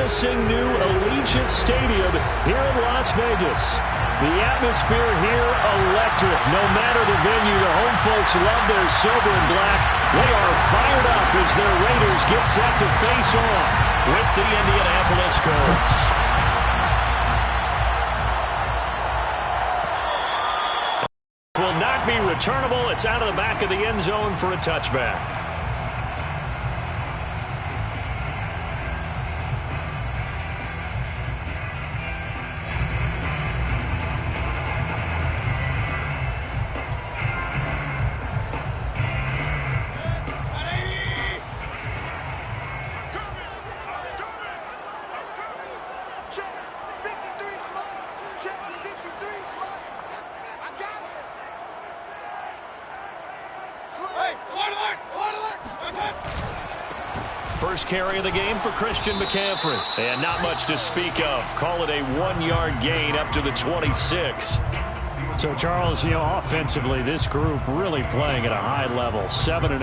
menacing new Allegiant Stadium here in Las Vegas. The atmosphere here electric. No matter the venue, the home folks love their silver and black. They are fired up as their Raiders get set to face off with the Indianapolis Colts. Will not be returnable. It's out of the back of the end zone for a touchback. First carry of the game for Christian McCaffrey. And not much to speak of. Call it a 1-yard gain up to the 26. So, Charles, offensively, this group really playing at a high level, 7-0.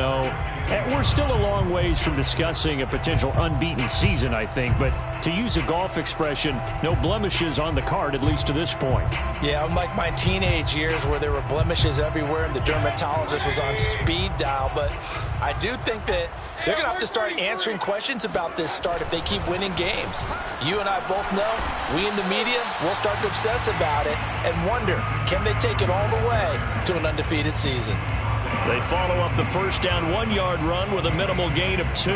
And we're still a long ways from discussing a potential unbeaten season, I think. But to use a golf expression, no blemishes on the card, at least to this point. Yeah, unlike my teenage years where there were blemishes everywhere and the dermatologist was on speed dial. But I do think that they're going to have to start answering questions about this start if they keep winning games. You and I both know, we in the media will start to obsess about it and wonder, can they take it all the way to an undefeated season? They follow up the first down 1-yard run with a minimal gain of 2.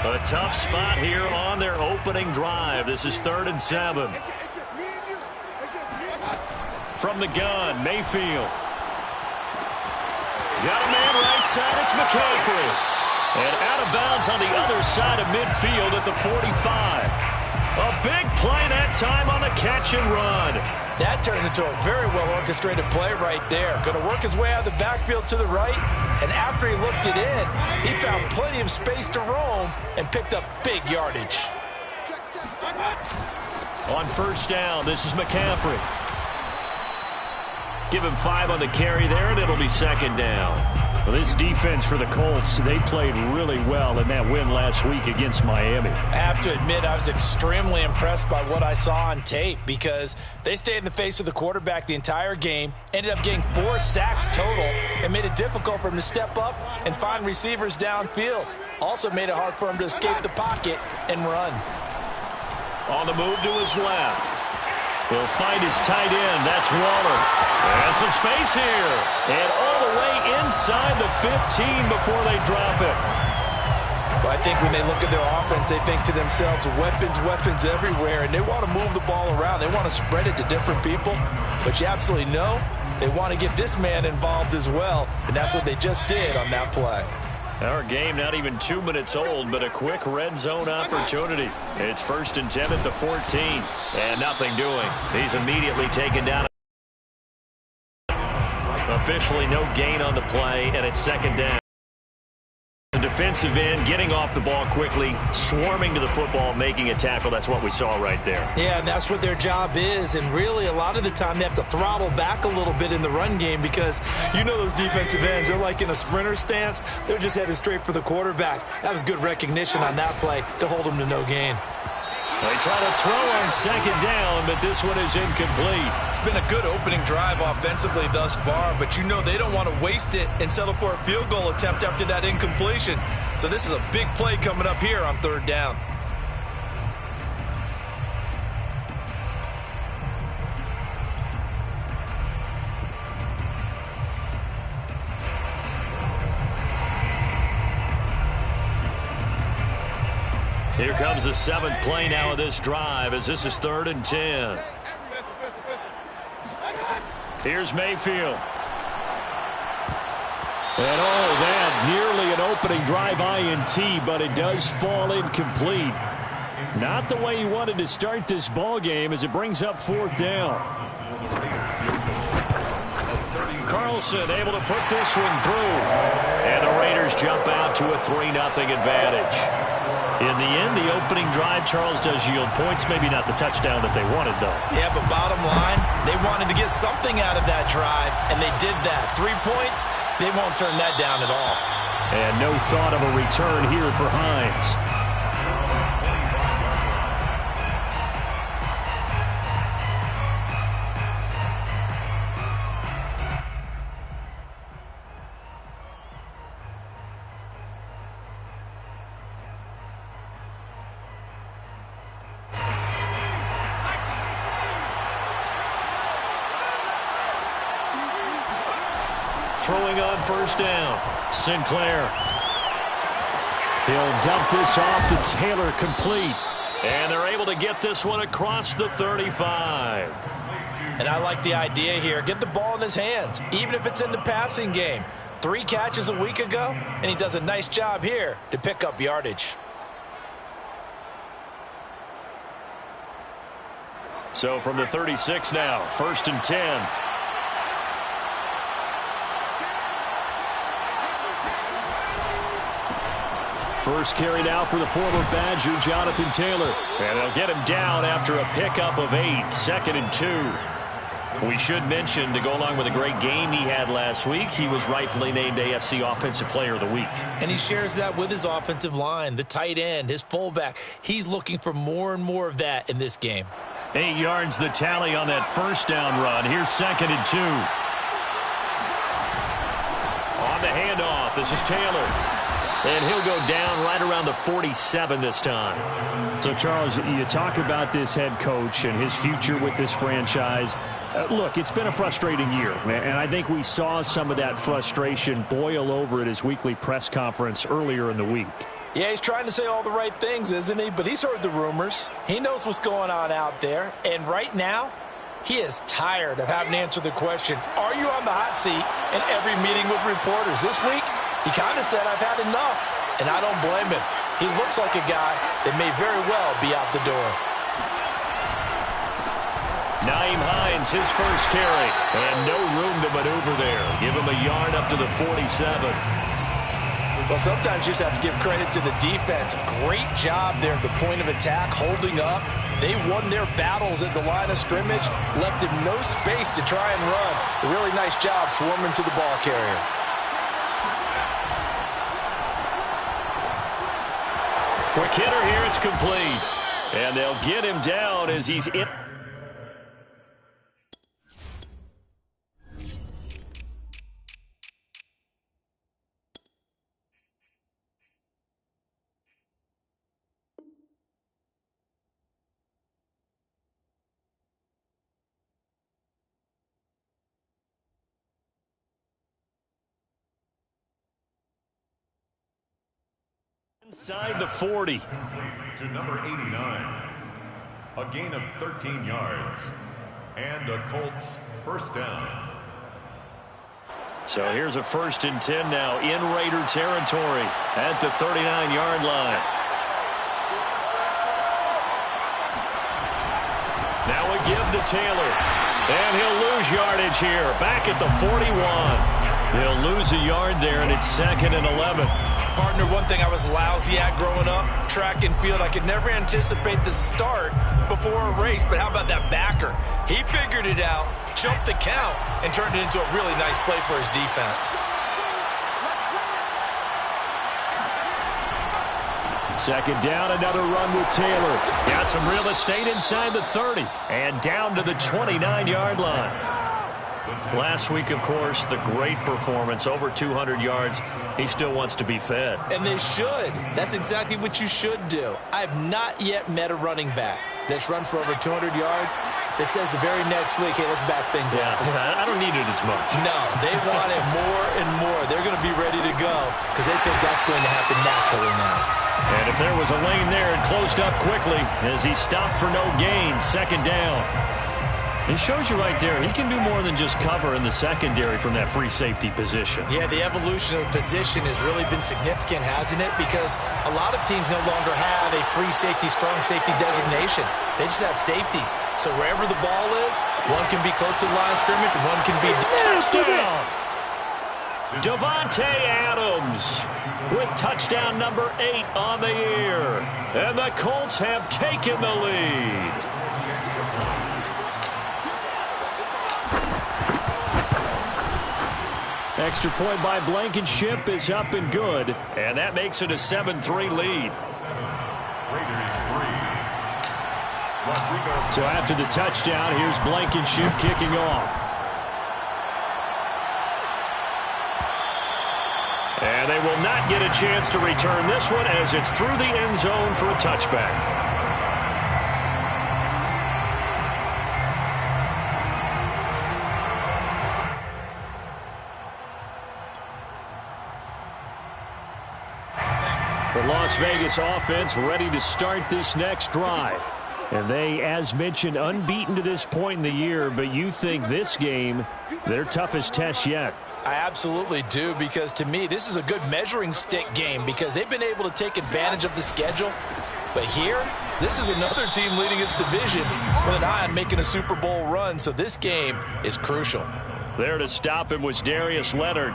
A tough spot here on their opening drive. This is 3rd and 7. From the gun, Mayfield. Got a man right side. It's McCaffrey. And out of bounds on the other side of midfield at the 45. A big play that time on the catch and run. That turned into a very well-orchestrated play right there. Going to work his way out of the backfield to the right. And after he looked it in, he found plenty of space to roam and picked up big yardage. On first down, this is McCaffrey. Give him 5 on the carry there, and it'll be 2nd down. Well, this defense for the Colts, they played really well in that win last week against Miami. I have to admit, I was extremely impressed by what I saw on tape because they stayed in the face of the quarterback the entire game, ended up getting 4 sacks total, and made it difficult for him to step up and find receivers downfield. Also made it hard for him to escape the pocket and run. On the move to his left. He'll find his tight end. That's Waller. And some space here. And all the way inside the 15 before they drop it. Well, I think when they look at their offense, they think to themselves, weapons everywhere. And they want to move the ball around. They want to spread it to different people. But you absolutely know they want to get this man involved as well. And that's what they just did on that play. Our game not even 2 minutes old, but a quick red zone opportunity. It's 1st and 10 at the 14. And nothing doing. He's immediately taken down. Officially no gain on the play, and it's 2nd down. The defensive end getting off the ball quickly, swarming to the football, making a tackle. That's what we saw right there. Yeah, and that's what their job is. And really, a lot of the time, they have to throttle back a little bit in the run game because you know those defensive ends, they're like in a sprinter stance. They're just headed straight for the quarterback. That was good recognition on that play to hold them to no gain. They try to throw on 2nd down, but this one is incomplete. It's been a good opening drive offensively thus far, but you know they don't want to waste it and settle for a field goal attempt after that incompletion. So this is a big play coming up here on 3rd down. Here comes the 7th play now of this drive as this is 3rd and 10. Here's Mayfield. And that nearly an opening drive INT, but it does fall incomplete. Not the way he wanted to start this ball game as it brings up 4th down. Carlson able to put this one through. And the Raiders jump out to a 3-0 advantage. In the end, the opening drive, Charles, does yield points. Maybe not the touchdown that they wanted, though. Yeah, but bottom line, they wanted to get something out of that drive, and they did that. 3 points, they won't turn that down at all. And no thought of a return here for Hines. Throwing on first down, Sinclair. He'll dump this off to Taylor, complete. And they're able to get this one across the 35. And I like the idea here. Get the ball in his hands, even if it's in the passing game. 3 catches a week ago, and he does a nice job here to pick up yardage. So from the 36 now, 1st and 10. First carry now for the former Badger, Jonathan Taylor. And they'll get him down after a pickup of 8, 2nd and 2. We should mention, to go along with a great game he had last week, he was rightfully named AFC Offensive Player of the Week. And he shares that with his offensive line, the tight end, his fullback. He's looking for more and more of that in this game. 8 yards the tally on that first down run. Here's 2nd and 2. On the handoff, this is Taylor. And he'll go down right around the 47 this time. So, Charles, you talk about this head coach and his future with this franchise. Look, it's been a frustrating year, and I think we saw some of that frustration boil over at his weekly press conference earlier in the week. Yeah, he's trying to say all the right things, isn't he? But he's heard the rumors. He knows what's going on out there. And right now, he is tired of having to answer the question, are you on the hot seat in every meeting with reporters? This week, he kind of said, I've had enough, and I don't blame him. He looks like a guy that may very well be out the door. Nyheim Hines, his first carry, and no room to maneuver there. Give him a yard up to the 47. Well, sometimes you just have to give credit to the defense. Great job there at the point of attack, holding up. They won their battles at the line of scrimmage, left him no space to try and run. A really nice job swarming to the ball carrier. Quick hitter here, it's complete. And they'll get him down as he's in. Inside the 40. To number 89. A gain of 13 yards. And a Colts first down. So here's a 1st and 10 now in Raider territory at the 39-yard line. Now a give to Taylor. And he'll lose yardage here. Back at the 41. He'll lose a yard there, and it's 2nd and 11. Partner, one thing I was lousy at growing up, track and field, I could never anticipate the start before a race, but how about that backer? He figured it out, jumped the count, and turned it into a really nice play for his defense. Second down, another run with Taylor. Got some real estate inside the 30 and down to the 29-yard line. Last week, of course, the great performance, over 200 yards. He still wants to be fed. And they should. That's exactly what you should do. I have not yet met a running back that's run for over 200 yards that says the very next week, hey, let's back things up. I don't need it as much. No, they want it more and more. They're going to be ready to go because they think that's going to happen naturally now. And if there was a lane there, it closed up quickly as he stopped for no gain. 2nd down. It shows you right there, he can do more than just cover in the secondary from that free safety position. Yeah, the evolution of the position has really been significant, hasn't it? Because a lot of teams no longer have a free safety, strong safety designation. They just have safeties. So wherever the ball is, one can be close to the line of scrimmage, one can be touchdown. Davante Adams with touchdown number 8 on the year. And the Colts have taken the lead. Extra point by Blankenship is up and good. And that makes it a 7-3 lead. So after the touchdown, here's Blankenship kicking off. And they will not get a chance to return this one as it's through the end zone for a touchback. The Las Vegas offense ready to start this next drive. And they, as mentioned, unbeaten to this point in the year, but you think this game, their toughest test yet. I absolutely do, because to me, this is a good measuring stick game because they've been able to take advantage of the schedule. But here, this is another team leading its division with an eye on making a Super Bowl run, so this game is crucial. There to stop him was Darius Leonard.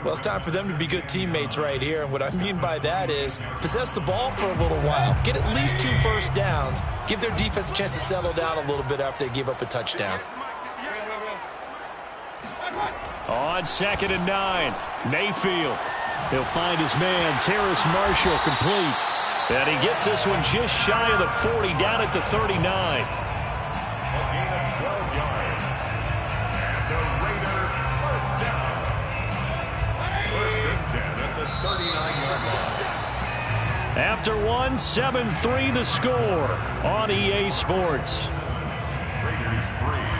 Well, it's time for them to be good teammates right here, and what I mean by that is possess the ball for a little while, get at least 2 first downs, give their defense a chance to settle down a little bit after they give up a touchdown. On 2nd and 9, Mayfield. He'll find his man, Terrace Marshall, complete. And he gets this one just shy of the 40, down at the 39. A gain of 12 yards. And the Raider first down. First and 10 at the 39-yard line. After one, 7-3 the score on EA Sports. Raiders 3.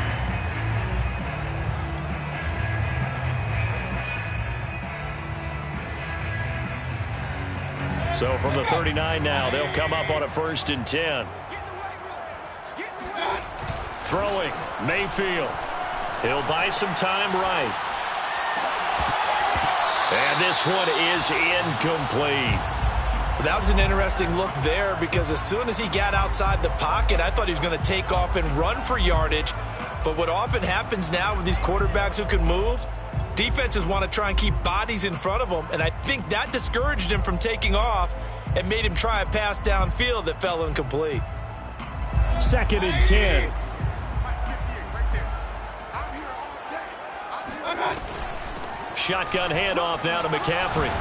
So from the 39 now, they'll come up on a 1st and 10. Throwing, Mayfield. He'll buy some time right. And this one is incomplete. That was an interesting look there because as soon as he got outside the pocket, I thought he was going to take off and run for yardage. But what often happens now with these quarterbacks who can move, defenses want to try and keep bodies in front of them, and I think that discouraged him from taking off and made him try a pass downfield that fell incomplete. 2nd and 10. Shotgun handoff now to McCaffrey.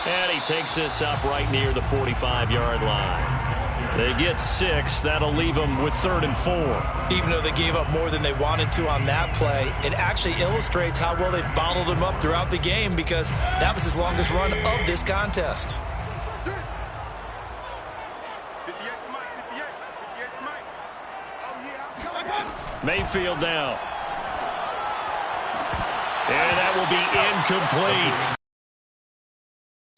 And he takes this up right near the 45-yard line. They get 6. That'll leave them with 3rd and 4. Even though they gave up more than they wanted to on that play, it actually illustrates how well they've bottled him up throughout the game because that was his longest run of this contest. Mayfield now. And that will be incomplete.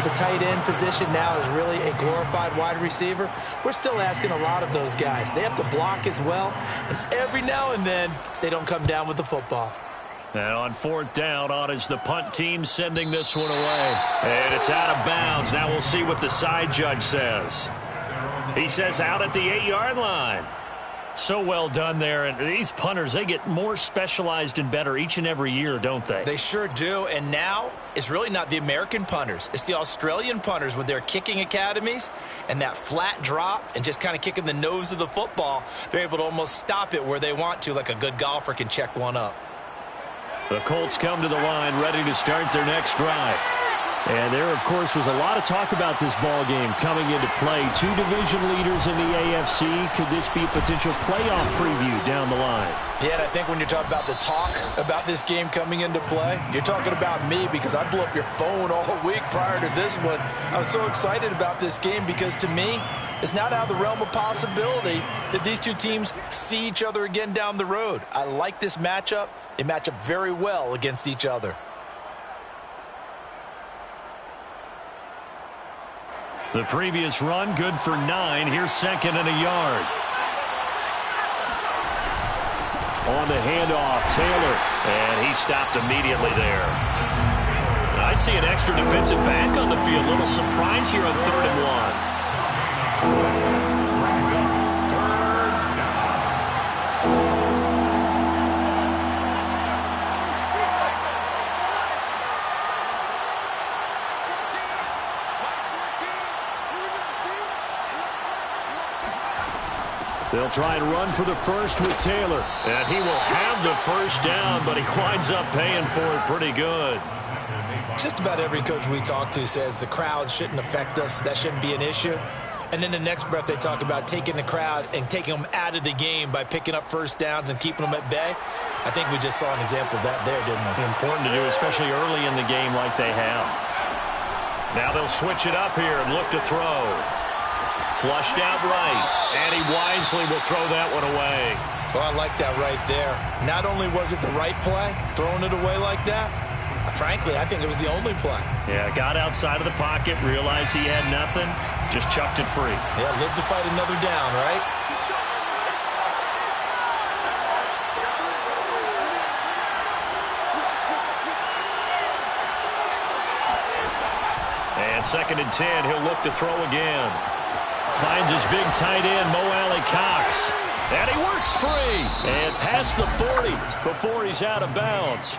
The tight end position now is really a glorified wide receiver. We're still asking a lot of those guys. They have to block as well, and every now and then they don't come down with the football. And on 4th down, on is the punt team sending this one away. And it's out of bounds. Now we'll see what the side judge says. He says out at the 8-yard line. So well done there. And these punters, they get more specialized and better each and every year, don't they? They sure do. And now it's really not the American punters. It's the Australian punters with their kicking academies and that flat drop and just kind of kicking the nose of the football. They're able to almost stop it where they want to, like a good golfer can check one up. The Colts come to the line ready to start their next drive. And there, of course, was a lot of talk about this ball game coming into play. 2 division leaders in the AFC. Could this be a potential playoff preview down the line? Yeah, and I think when you're talking about the talk about this game coming into play, you're talking about me because I blew up your phone all week prior to this one. I was so excited about this game because, to me, it's not out of the realm of possibility that these two teams see each other again down the road. I like this matchup. They match up very well against each other. The previous run, good for 9. Here's 2nd and a yard. On the handoff, Taylor. And he stopped immediately there. I see an extra defensive back on the field. A little surprise here on 3rd and 1. They'll try and run for the first with Taylor. And he will have the first down, but he winds up paying for it pretty good. Just about every coach we talk to says the crowd shouldn't affect us. That shouldn't be an issue. And then the next breath they talk about taking the crowd and taking them out of the game by picking up first downs and keeping them at bay. I think we just saw an example of that there, didn't we? Important to do, especially early in the game like they have. Now they'll switch it up here and look to throw. Flushed out right, and he wisely will throw that one away. Well, I like that right there. Not only was it the right play, throwing it away like that, frankly, I think it was the only play. Yeah, got outside of the pocket, realized he had nothing, just chucked it free. Yeah, live to fight another down, right? And 2nd and 10, he'll look to throw again. Finds his big tight end, Mo Alley-Cox. And he works free. And past the 40 before he's out of bounds.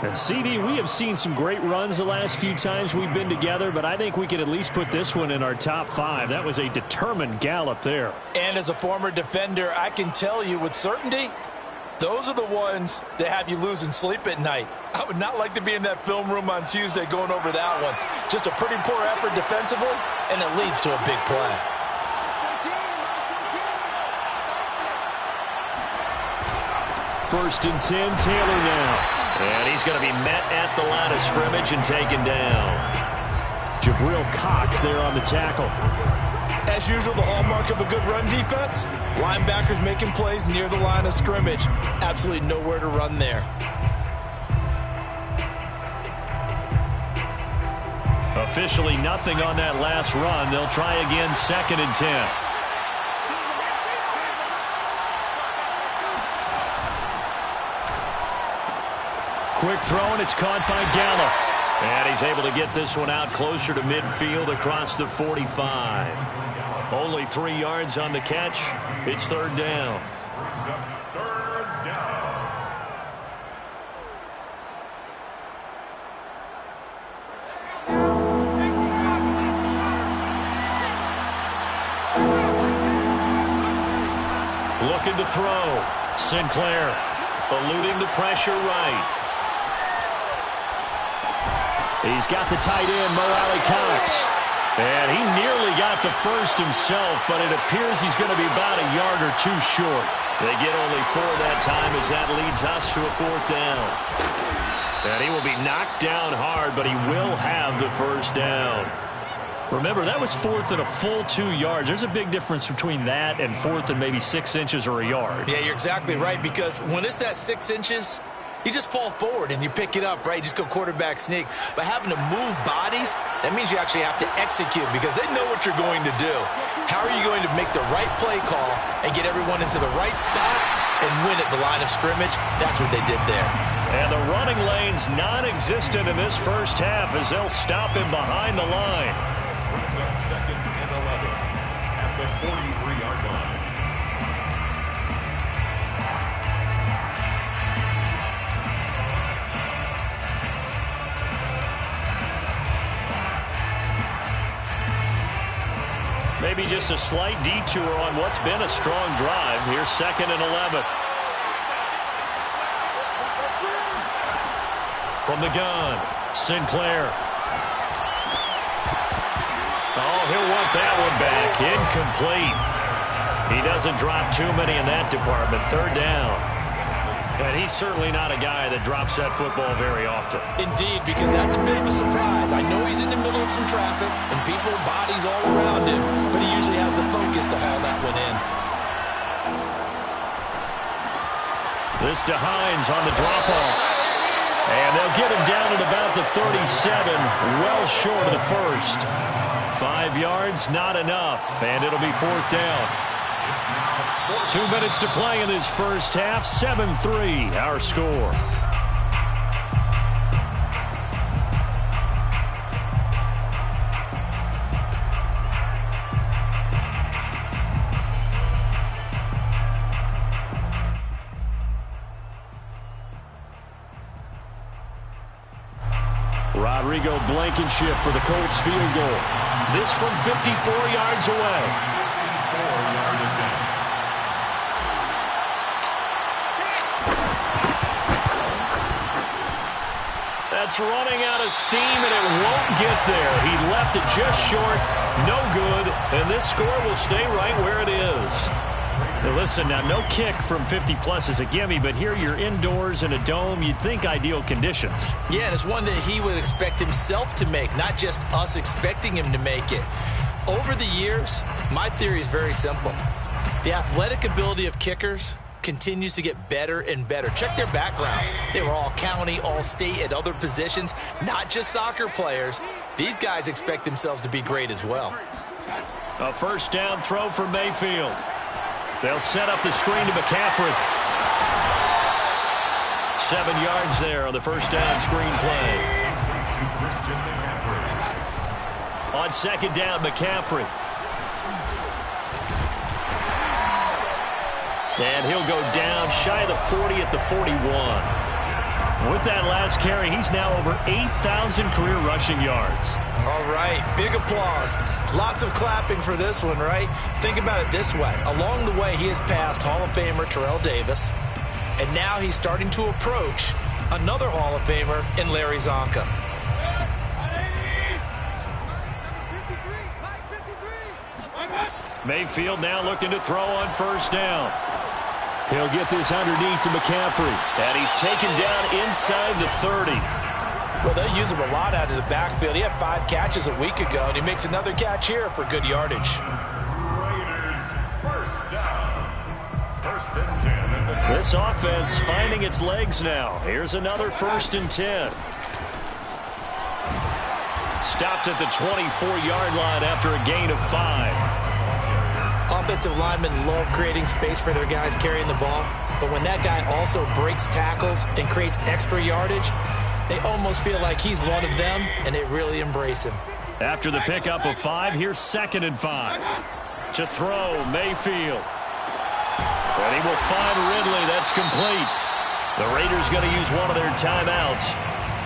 And CD, we have seen some great runs the last few times we've been together, but I think we could at least put this one in our top 5. That was a determined gallop there. And as a former defender, I can tell you with certainty, those are the ones that have you losing sleep at night. I would not like to be in that film room on Tuesday going over that one. Just a pretty poor effort defensively, and it leads to a big play. First and 10, Taylor now. And he's going to be met at the line of scrimmage and taken down. Jabril Cox there on the tackle. As usual, the hallmark of a good run defense, linebackers making plays near the line of scrimmage. Absolutely nowhere to run there. Officially nothing on that last run. They'll try again, 2nd and 10. Quick throw, and it's caught by Gallup. And he's able to get this one out closer to midfield across the 45. Only 3 yards on the catch. It's 3rd down. Third down. Looking to throw. Sinclair eluding the pressure right. He's got the tight end, Mo Alley-Cox. And he nearly got the first himself, but it appears he's going to be about a yard or 2 short. They get only 4 that time as that leads us to a 4th down. And he will be knocked down hard, but he will have the first down. Remember, that was 4th and a full 2 yards. There's a big difference between that and 4th and maybe 6 inches or a yard. Yeah, you're exactly right, because when it's that 6 inches, you just fall forward and you pick it up, right? You just go quarterback sneak. But having to move bodies, that means you actually have to execute because they know what you're going to do. How are you going to make the right play call and get everyone into the right spot and win at the line of scrimmage? That's what they did there. And the running lane's non-existent in this first half as they'll stop him behind the line. Brings up 2nd and 11 at the 43-yard line. Maybe just a slight detour on what's been a strong drive. Here's 2nd and 11. From the gun, Sinclair. Oh, he'll want that one back. Incomplete. He doesn't drop too many in that department. 3rd down. And he's certainly not a guy that drops that football very often. Indeed, because that's a bit of a surprise. I know he's in the middle of some traffic and people, bodies all around him, but he usually has the focus to haul that one in. This to Hines on the drop-off. And they'll get him down at about the 37, well short of the first. 5 yards, not enough, and it'll be 4th down. 2 minutes to play in this first half. 7-3, our score. Rodrigo Blankenship for the Colts field goal. This from 54 yards away. 4-yard attempt. That's running out of steam, and it won't get there. He left it just short. No good, and this score will stay right where it is. Now listen, now no kick from 50-plus is a gimme, but here you're indoors in a dome. You'd think ideal conditions. Yeah, and it's one that he would expect himself to make, not just us expecting him to make it. Over the years, my theory is very simple. The athletic ability of kickers continues to get better and better. Check their backgrounds. They were all county, all state, at other positions, not just soccer players. These guys expect themselves to be great as well. A first down throw for Mayfield. They'll set up the screen to McCaffrey. 7 yards there on the first down screen play. On second down, McCaffrey. And he'll go down shy of the 40 at the 41. With that last carry, he's now over 8,000 career rushing yards. All right, big applause. Lots of clapping for this one, right? Think about it this way. Along the way, he has passed Hall of Famer Terrell Davis, and now he's starting to approach another Hall of Famer in Larry Zonka. Mayfield now looking to throw on first down. He'll get this underneath to McCaffrey. And he's taken down inside the 30. Well, they use him a lot out of the backfield. He had 5 catches a week ago, and he makes another catch here for good yardage. Raiders, first down. First and 10. This offense finding its legs now. Here's another first and 10. Stopped at the 24-yard line after a gain of 5. Offensive linemen love creating space for their guys carrying the ball, but when that guy also breaks tackles and creates extra yardage, they almost feel like he's one of them, and they really embrace him. After the pickup of 5, here's 2nd and 5. To throw, Mayfield. And he will find Ridley. That's complete. The Raiders going to use one of their timeouts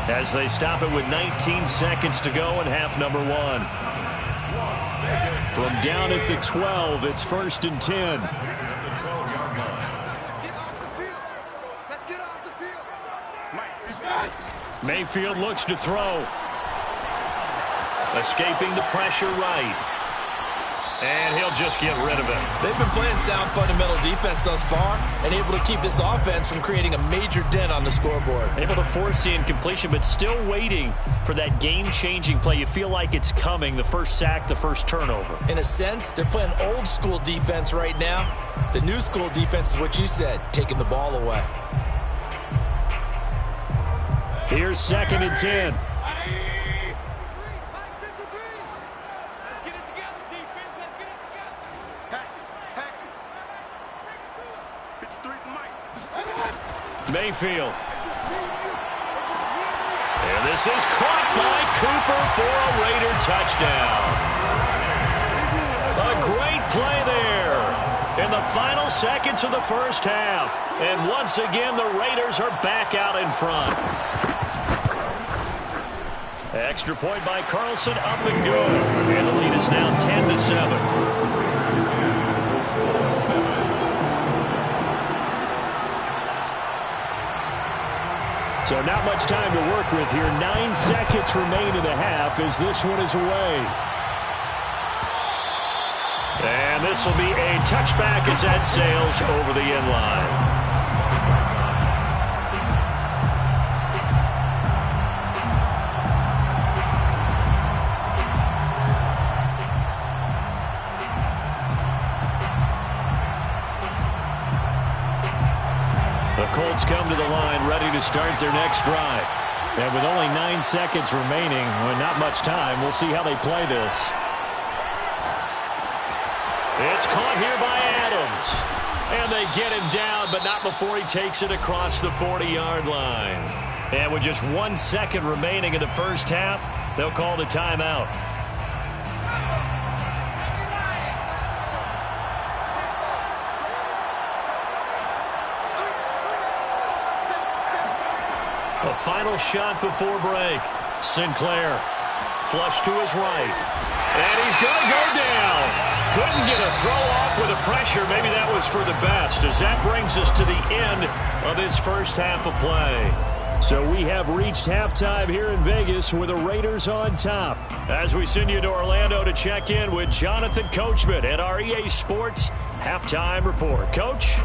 as they stop it with 19 seconds to go in half number 1. From down at the 12, it's 1st and 10. Mayfield looks to throw. Escaping the pressure right. And he'll just get rid of it. They've been playing sound fundamental defense thus far and able to keep this offense from creating a major dent on the scoreboard. Able to force the incompletion, but still waiting for that game-changing play. You feel like it's coming, the first sack, the first turnover. In a sense, they're playing old-school defense right now. The new-school defense is what you said, taking the ball away. Here's 2nd and 10. Mayfield. And this is caught by Cooper for a Raider touchdown. A great play there in the final seconds of the first half. And once again, the Raiders are back out in front. Extra point by Carlson, up and good. And the lead is now 10-7. So not much time to work with here. 9 seconds remain in the half as this one is away. And this will be a touchback as that sails over the end line. The Colts come to the line ready to start their next drive. And with only 9 seconds remaining, well, not much time, we'll see how they play this. It's caught here by Adams. And they get him down, but not before he takes it across the 40-yard line. And with just 1 second remaining in the first half, they'll call the timeout. A final shot before break. Sinclair, flush to his right. And he's going to go down. Couldn't get a throw off with the pressure. Maybe that was for the best, as that brings us to the end of this first half of play. So we have reached halftime here in Vegas with the Raiders on top. As we send you to Orlando to check in with Jonathan Coachman at our EA Sports Halftime Report. Coach?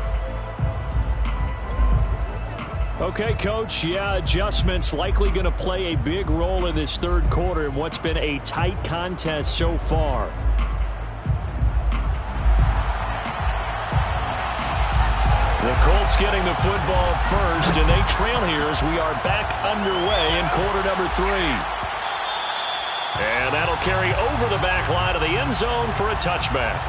Okay, Coach. Yeah, adjustments likely going to play a big role in this third quarter in what's been a tight contest so far. The Colts getting the football first, and they trail here as we are back underway in quarter number 3. And that'll carry over the back line of the end zone for a touchback.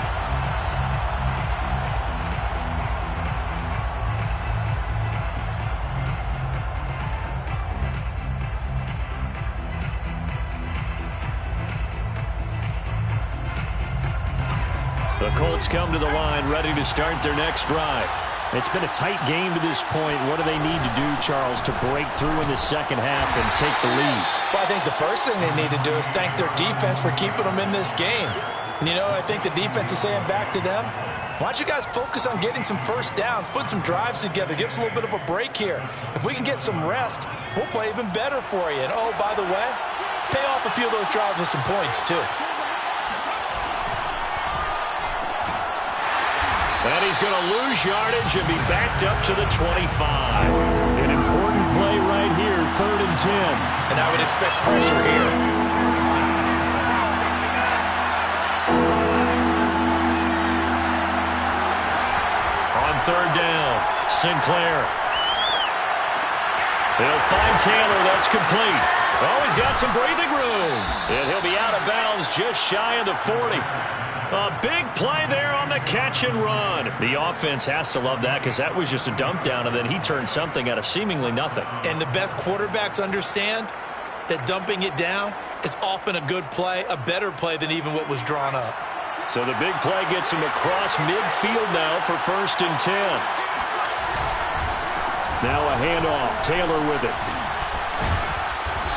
The Colts come to the line ready to start their next drive. It's been a tight game to this point. What do they need to do, Charles, to break through in the second half and take the lead? Well, I think the first thing they need to do is thank their defense for keeping them in this game. And, you know, I think the defense is saying back to them, why don't you guys focus on getting some first downs, put some drives together, give us a little bit of a break here. If we can get some rest, we'll play even better for you. And, oh, by the way, pay off a few of those drives with some points, too. And he's going to lose yardage and be backed up to the 25. An important play right here, 3rd and 10. And I would expect pressure here. On 3rd down, Sinclair. They'll find Taylor. That's complete. Oh, he's got some breathing room. And he'll be out of bounds just shy of the 40. A big play there on the catch and run. The offense has to love that because that was just a dump down, and then he turned something out of seemingly nothing. And the best quarterbacks understand that dumping it down is often a good play, a better play than even what was drawn up. So the big play gets him across midfield now for 1st and 10. Now a handoff. Taylor with it.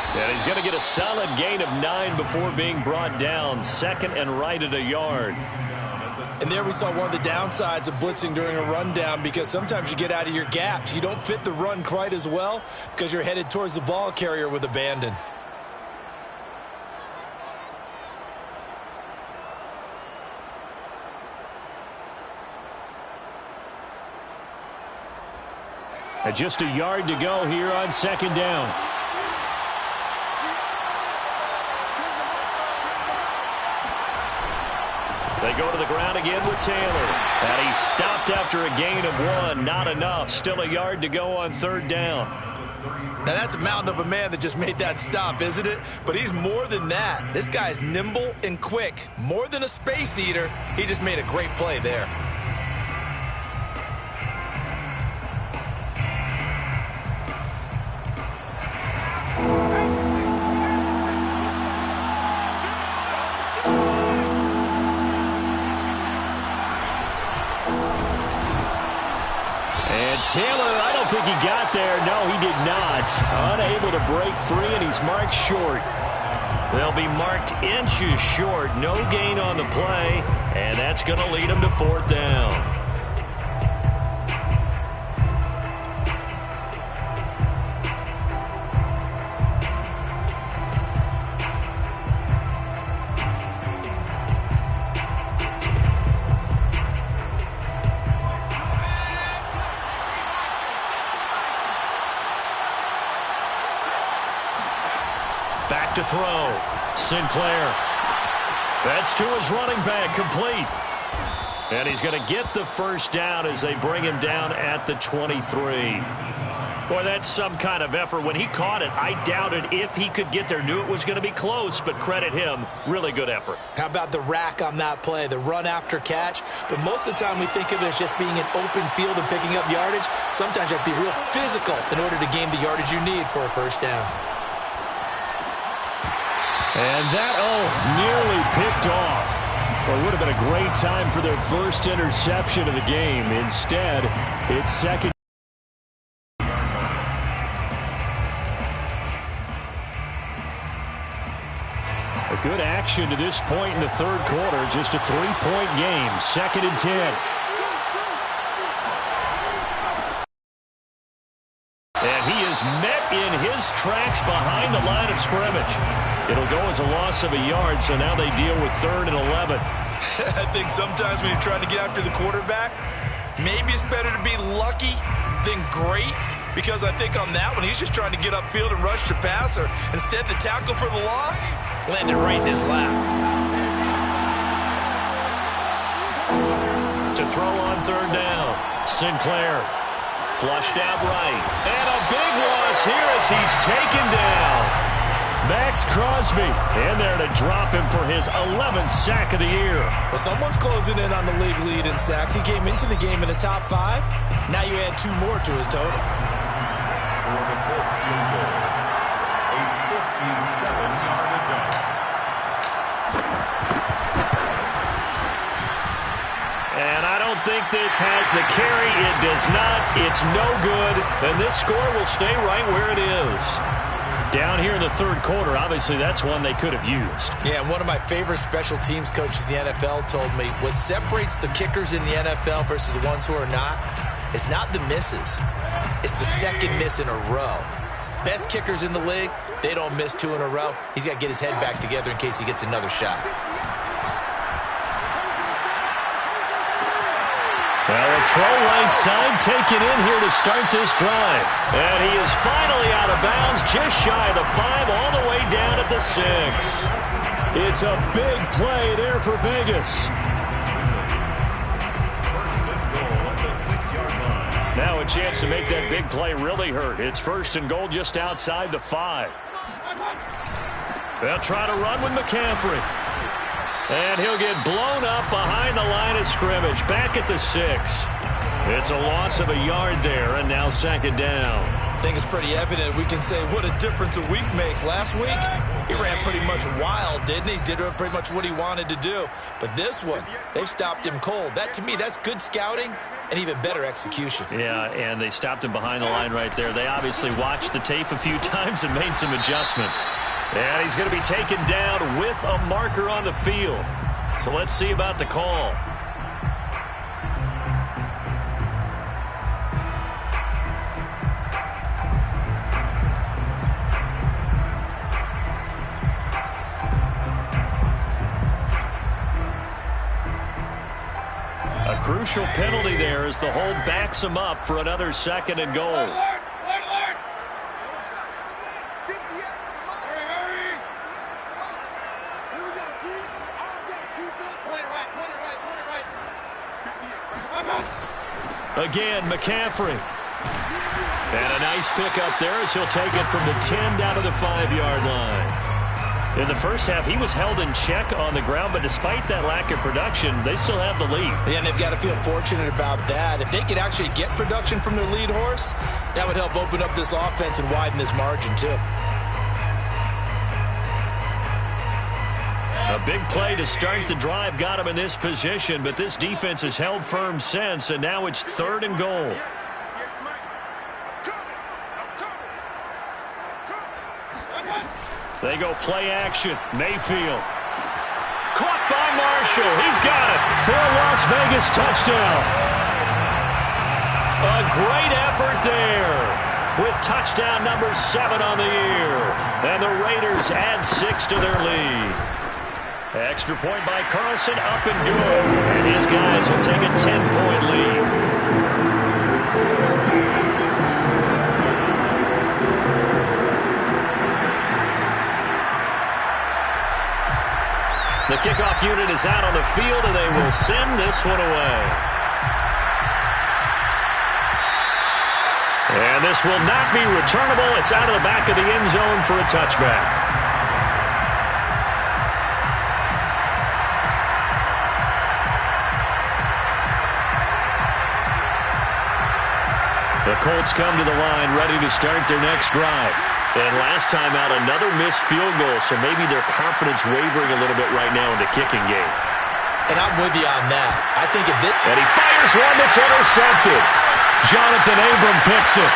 And he's going to get a solid gain of 9 before being brought down. 2nd and right at a yard. And there we saw one of the downsides of blitzing during a rundown, because sometimes you get out of your gaps. You don't fit the run quite as well because you're headed towards the ball carrier with abandon. And just a yard to go here on 2nd down. They go to the ground again with Taylor. And he's stopped after a gain of 1. Not enough. Still a yard to go on 3rd down. Now that's a mountain of a man that just made that stop, isn't it? But he's more than that. This guy's nimble and quick. More than a space eater. He just made a great play there. Taylor, I don't think he got there. No, he did not. Unable to break free, and he's marked short. They'll be marked inches short. No gain on the play, and that's going to lead him to 4th down. Back to throw. Sinclair. That's to his running back, complete. And he's going to get the 1st down as they bring him down at the 23. Boy, that's some kind of effort. When he caught it, I doubted if he could get there. Knew it was going to be close, but credit him. Really good effort. How about the rack on that play, the run after catch? But most of the time we think of it as just being an open field and picking up yardage. Sometimes you have to be real physical in order to gain the yardage you need for a 1st down. And that, nearly picked off. Well, it would have been a great time for their first interception of the game. Instead, it's 2nd. A good action to this point in the 3rd quarter. Just a 3-point game. 2nd and 10. And he is is met in his tracks behind the line of scrimmage. It'll go as a loss of a yard, so now they deal with 3rd and 11. I think sometimes when you're trying to get after the quarterback, maybe it's better to be lucky than great, because I think on that one, he's just trying to get upfield and rush the passer. Instead, the tackle for the loss landed right in his lap. To throw on 3rd down, Sinclair flushed out right. And a big loss here as he's taken down. Max Crosby in there to drop him for his 11th sack of the year. Well, someone's closing in on the league lead in sacks. He came into the game in the top 5. Now you add 2 more to his total. For the Colts field goal, a 57-yard attempt. And I don't think this has the carry. It does not. It's no good. And this score will stay right where it is. Down here in the 3rd quarter, obviously that's one they could have used. Yeah, and one of my favorite special teams coaches in the NFL told me what separates the kickers in the NFL versus the ones who are not is not the misses. It's the second miss in a row. Best kickers in the league, they don't miss 2 in a row. He's got to get his head back together in case he gets another shot. Well, a throw right side taken in here to start this drive. And he is finally out of bounds, just shy of the 5, all the way down at the 6. It's a big play there for Vegas. 1st and goal at the 6-yard line. Now a chance to make that big play really hurt. It's 1st and goal just outside the 5. They'll try to run with McCaffrey. And he'll get blown up behind the line of scrimmage, back at the 6. It's a loss of a yard there, and now 2nd down. I think it's pretty evident. We can say what a difference a week makes. Last week, he ran pretty much wild, didn't he? Did pretty much what he wanted to do. But this one, they've stopped him cold. That, to me, that's good scouting and even better execution. Yeah, and they stopped him behind the line right there. They obviously watched the tape a few times and made some adjustments. And he's going to be taken down with a marker on the field. So let's see about the call. A crucial penalty there as the hold backs him up for another 2nd and goal. Again, McCaffrey. And a nice pickup there as he'll take it from the 10 down to the 5-yard line. In the first half, he was held in check on the ground, but despite that lack of production, they still have the lead. Yeah, and they've got to feel fortunate about that. If they could actually get production from their lead horse, that would help open up this offense and widen this margin, too. A big play to start the drive got him in this position, but this defense has held firm since, and now it's 3rd and goal. They go play action. Mayfield. Caught by Marshall. He's got it for a Las Vegas touchdown. A great effort there with touchdown number 7 on the year. And the Raiders add 6 to their lead. Extra point by Carlson, up and good. And his guys will take a 10-point lead. The kickoff unit is out on the field, and they will send this one away. And this will not be returnable. It's out of the back of the end zone for a touchback. The Colts come to the line ready to start their next drive. And last time out, another missed field goal, so maybe their confidence wavering a little bit right now in the kicking game. And I'm with you on that. I think if this... And he fires one that's intercepted. Jonathan Abram picks it.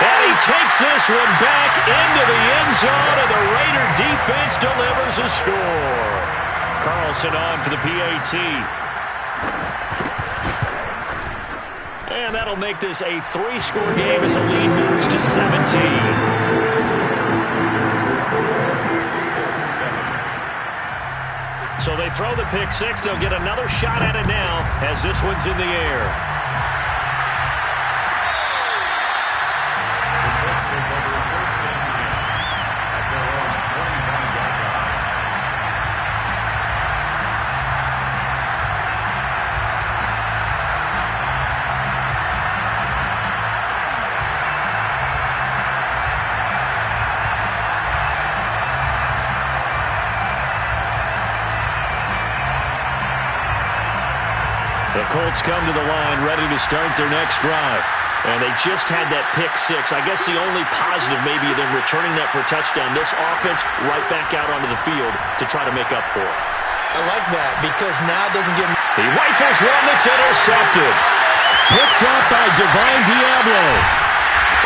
And he takes this one back into the end zone, and the Raider defense delivers a score. Carlson on for the PAT. And that'll make this a 3-score game as the lead moves to 17. So they throw the pick six. They'll get another shot at it now as this one's in the air. The Colts take over first and 10 at their own 25-yard line. The Colts come to the line ready to start their next drive. And they just had that pick six. I guess the only positive maybe them returning that for a touchdown. This offense right back out onto the field to try to make up for it. I like that because now it doesn't give him. He rifles one that's intercepted. Picked up by Divine Diablo.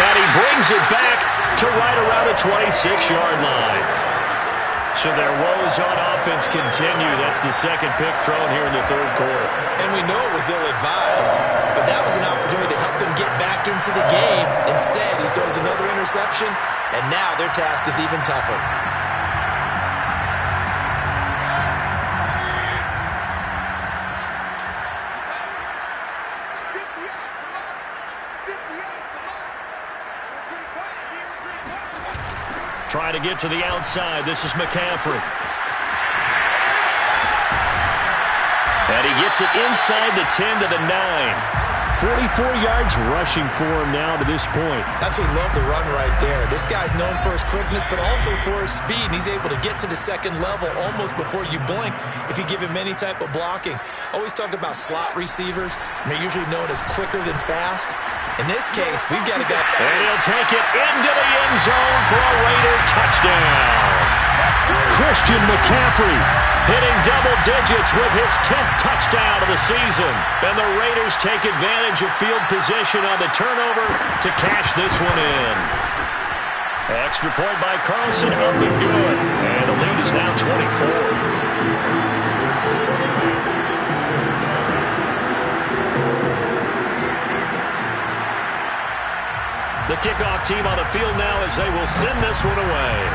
And he brings it back to right around the 26-yard line. So their woes on offense continue. That's the second pick thrown here in the third quarter. And we know it was ill-advised, but that was an opportunity to help them get back into the game. Instead, he throws another interception, and now their task is even tougher. Trying to get to the outside. This is McCaffrey. And he gets it inside the 10 to the 9. 44 yards rushing for him now to this point. Absolutely love the run right there. This guy's known for his quickness, but also for his speed. And he's able to get to the second level almost before you blink if you give him any type of blocking. Always talk about slot receivers. And they're usually known as quicker than fast. In this case, we've got a guy. And he'll take it into the end zone for a Raider touchdown. Christian McCaffrey hitting double digits with his 10th touchdown of the season. And the Raiders take advantage of field position on the turnover to cash this one in. Extra point by Carlson, up and good. And the lead is now 24. The kickoff team on the field now as they will send this one away.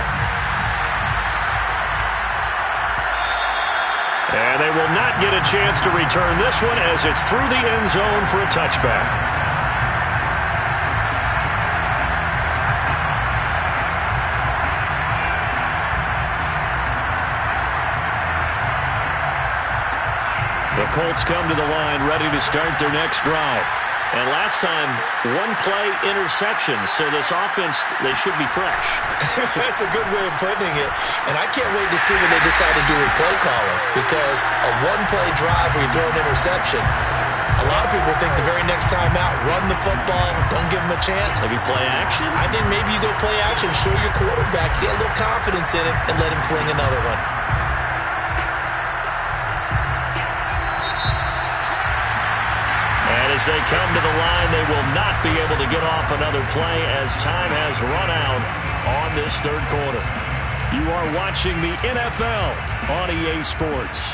And they will not get a chance to return this one as it's through the end zone for a touchback. The Colts come to the line ready to start their next drive. And last time, one-play interception, so this offense, they should be fresh. That's a good way of putting it. And I can't wait to see what they decide to do with play calling, because a one-play drive where you throw an interception, a lot of people think the very next time out, run the football, don't give them a chance. Maybe play action? I think maybe you go play action, show your quarterback, get a little confidence in it, and let him fling another one. As they come to the line, they will not be able to get off another play as time has run out on this third quarter. You are watching the NFL on EA Sports.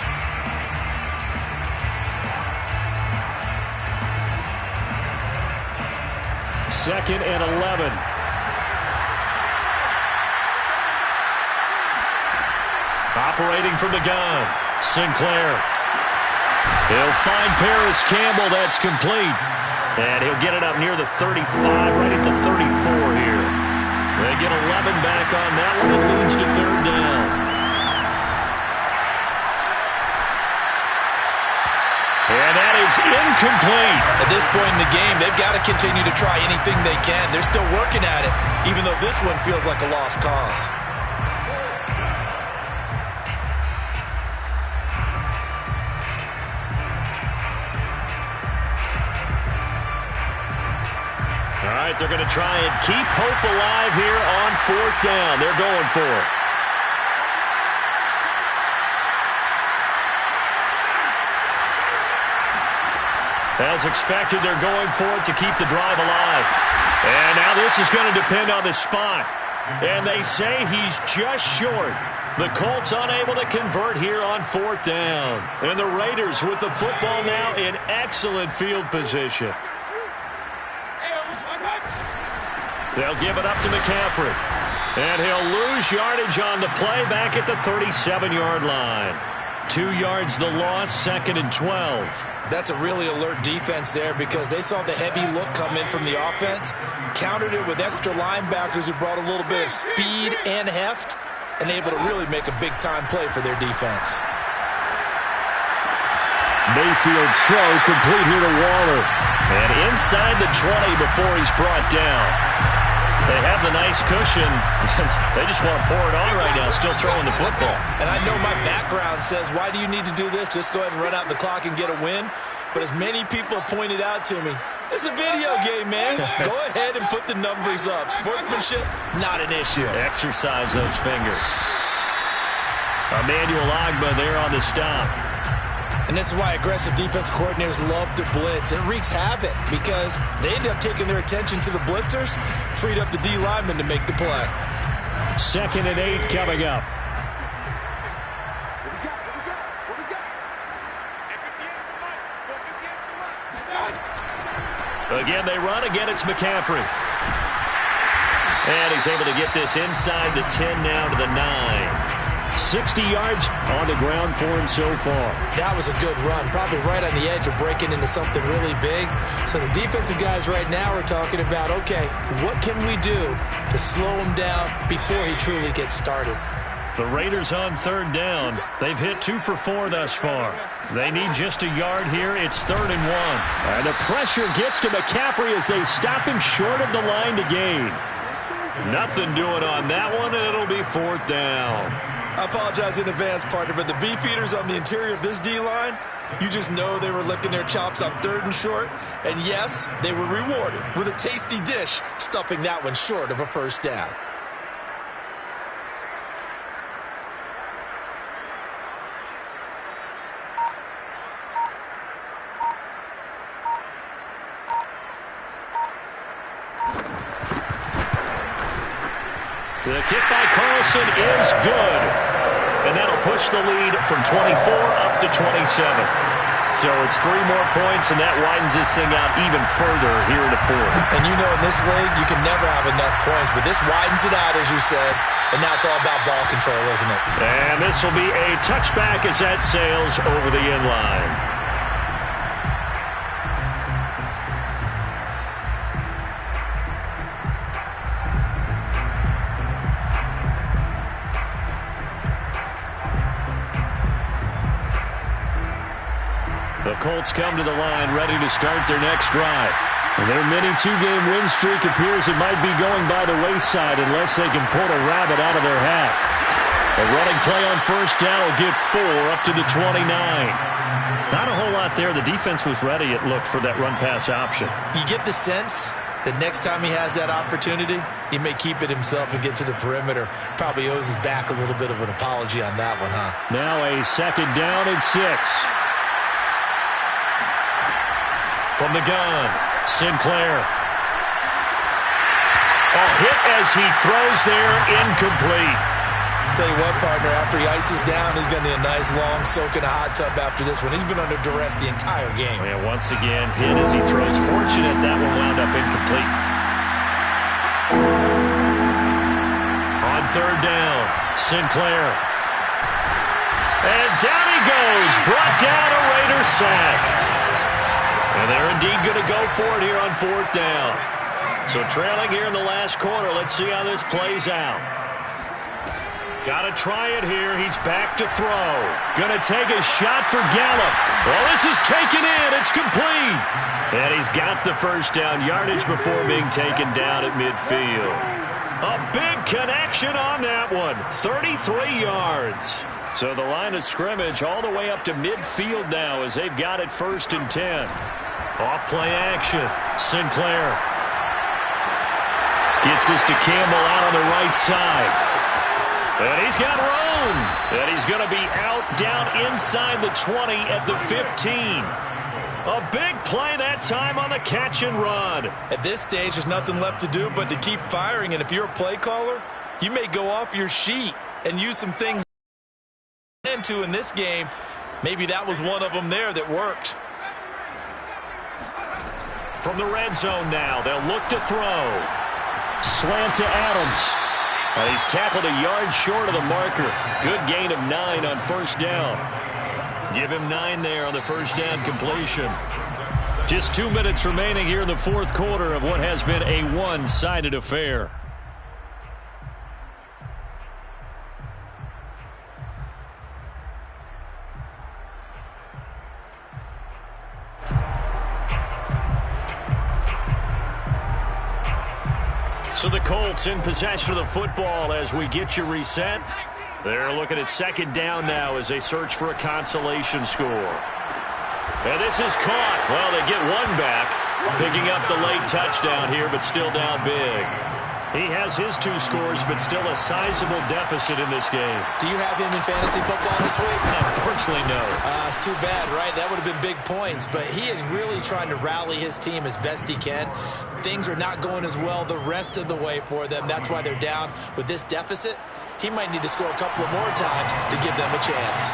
Second and 11. Operating from the gun, Sinclair. He'll find Paris Campbell. That's complete. And he'll get it up near the 35, right at the 34 here. They get 11 back on that one. It leads to third down. And that is incomplete. At this point in the game, they've got to continue to try anything they can. They're still working at it, even though this one feels like a lost cause. All right, they're going to try and keep hope alive here on fourth down. They're going for it. As expected, they're going for it to keep the drive alive. And now this is going to depend on the spot. And they say he's just short. The Colts unable to convert here on fourth down. And the Raiders with the football now in excellent field position. They'll give it up to McCaffrey. And he'll lose yardage on the play back at the 37-yard line. 2 yards the loss, 2nd and 12. That's a really alert defense there because they saw the heavy look come in from the offense, countered it with extra linebackers who brought a little bit of speed and heft, and able to really make a big-time play for their defense. Mayfield's throw complete here to Waller. And inside the 20 before he's brought down. They have the nice cushion. They just want to pour it on right now, still throwing the football. And I know my background says, why do you need to do this? Just go ahead and run out the clock and get a win. But as many people pointed out to me, it's a video game, man. Go ahead and put the numbers up. Sportsmanship, not an issue. Exercise those fingers. Emmanuel Ogbah there on the stop. And this is why aggressive defense coordinators love to blitz. It wreaks havoc because they end up taking their attention to the blitzers, freed up the D lineman to make the play. 2nd and 8 coming up. Again, they run. Again, it's McCaffrey. And he's able to get this inside the 10 now to the 9. 60 yards on the ground for him so far. That was a good run, probably right on the edge of breaking into something really big. So the defensive guys right now are talking about, okay, what can we do to slow him down before he truly gets started? The Raiders on 3rd down. They've hit 2 for 4 thus far. They need just a yard here. It's 3rd and 1. And the pressure gets to McCaffrey as they stop him short of the line to gain. Nothing doing on that one, and it'll be 4th down. I apologize in advance, partner, but the beefeaters on the interior of this D-line, you just know they were licking their chops on 3rd and short. And yes, they were rewarded with a tasty dish, stuffing that one short of a first down. The kick by Carlson is good. And that'll push the lead from 24 up to 27. So it's 3 more points, and that widens this thing out even further here in the 4th. And you know in this league, you can never have enough points, but this widens it out, as you said, and now it's all about ball control, isn't it? And this will be a touchback as that sails over the end line. The Colts come to the line ready to start their next drive. Their mini 2-game win streak appears it might be going by the wayside unless they can pull a rabbit out of their hat. A running play on 1st down will get 4 up to the 29. Not a whole lot there. The defense was ready, it looked, for that run-pass option. You get the sense that next time he has that opportunity, he may keep it himself and get to the perimeter. Probably owes his back a little bit of an apology on that one, huh? Now a 2nd down and 6. From the gun, Sinclair. A hit as he throws there, incomplete. Tell you what, partner, after he ices down, he's going to need a nice long soak in a hot tub after this one. He's been under duress the entire game. And once again, hit as he throws. Fortunate that one wound up incomplete. On 3rd down, Sinclair. And down he goes, brought down a Raider sack. And they're indeed going to go for it here on 4th down. So trailing here in the last quarter. Let's see how this plays out. Got to try it here. He's back to throw. Going to take a shot for Gallup. Well, this is taken in. It's complete. And he's got the 1st down yardage before being taken down at midfield. A big connection on that one. 33 yards. So the line of scrimmage all the way up to midfield now as they've got it 1st and 10. Off play action. Sinclair gets this to Campbell out on the right side. And he's got room. And he's going to be out down inside the 20 at the 15. A big play that time on the catch and run. At this stage, there's nothing left to do but to keep firing. And if you're a play caller, you may go off your sheet and use some things into in this game. Maybe that was one of them there that worked. From the red zone now, they'll look to throw. Slant to Adams. And he's tackled a yard short of the marker. Good gain of 9 on first down. Give him 9 there on the first down completion. Just 2 minutes remaining here in the fourth quarter of what has been a one-sided affair. So the Colts in possession of the football as we get you reset. They're looking at second down now as they search for a consolation score. And this is caught. Well, they get one back, picking up the late touchdown here, but still down big. He has his 2 scores, but still a sizable deficit in this game. Do you have him in fantasy football this week? Unfortunately, no. It's too bad, right? That would have been big points, but he is really trying to rally his team as best he can. Things are not going as well the rest of the way for them. That's why they're down with this deficit. He might need to score a couple of more times to give them a chance.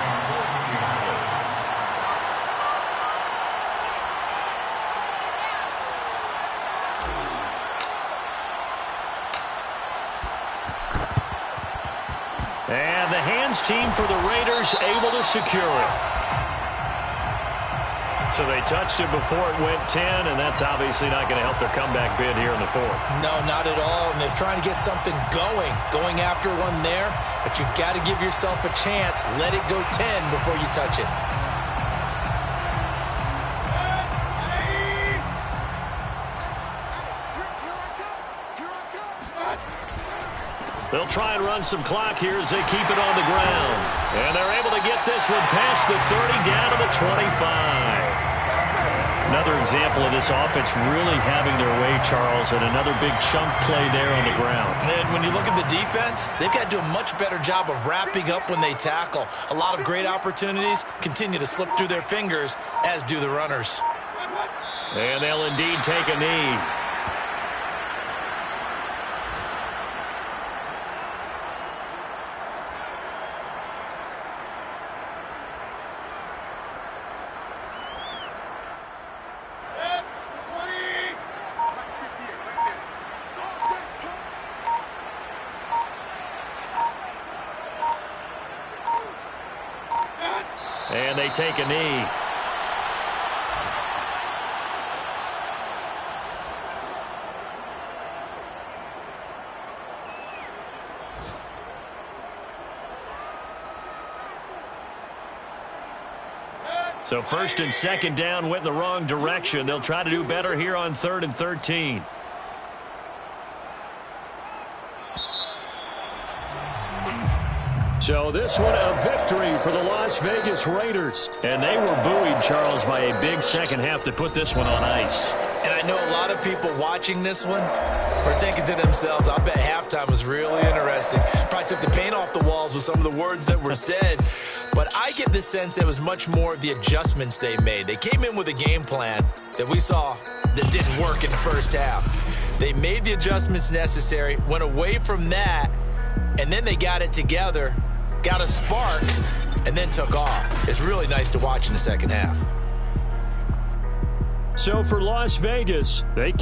And the hands team for the Raiders able to secure it. So they touched it before it went 10, and that's obviously not going to help their comeback bid here in the fourth. No, not at all, and they're trying to get something going after one there, but you've got to give yourself a chance. Let it go 10 before you touch it. They'll try and run some clock here as they keep it on the ground. And they're able to get this one past the 30 down to the 25. Another example of this offense really having their way, Charles, and another big chunk play there on the ground. And when you look at the defense, they've got to do a much better job of wrapping up when they tackle. A lot of great opportunities continue to slip through their fingers, as do the runners. And they'll indeed take a knee. And they take a knee. So first and second down went in the wrong direction. They'll try to do better here on 3rd and 13. So this one a victory for the Las Vegas Raiders. And they were buoyed, Charles, by a big second half to put this one on ice. And I know a lot of people watching this one are thinking to themselves, I bet halftime was really interesting. Probably took the paint off the walls with some of the words that were said. But I get the sense it was much more of the adjustments they made. They came in with a game plan that we saw that didn't work in the first half. They made the adjustments necessary, went away from that, and then they got it together, got a spark, and then took off. It's really nice to watch in the second half. So for Las Vegas, they can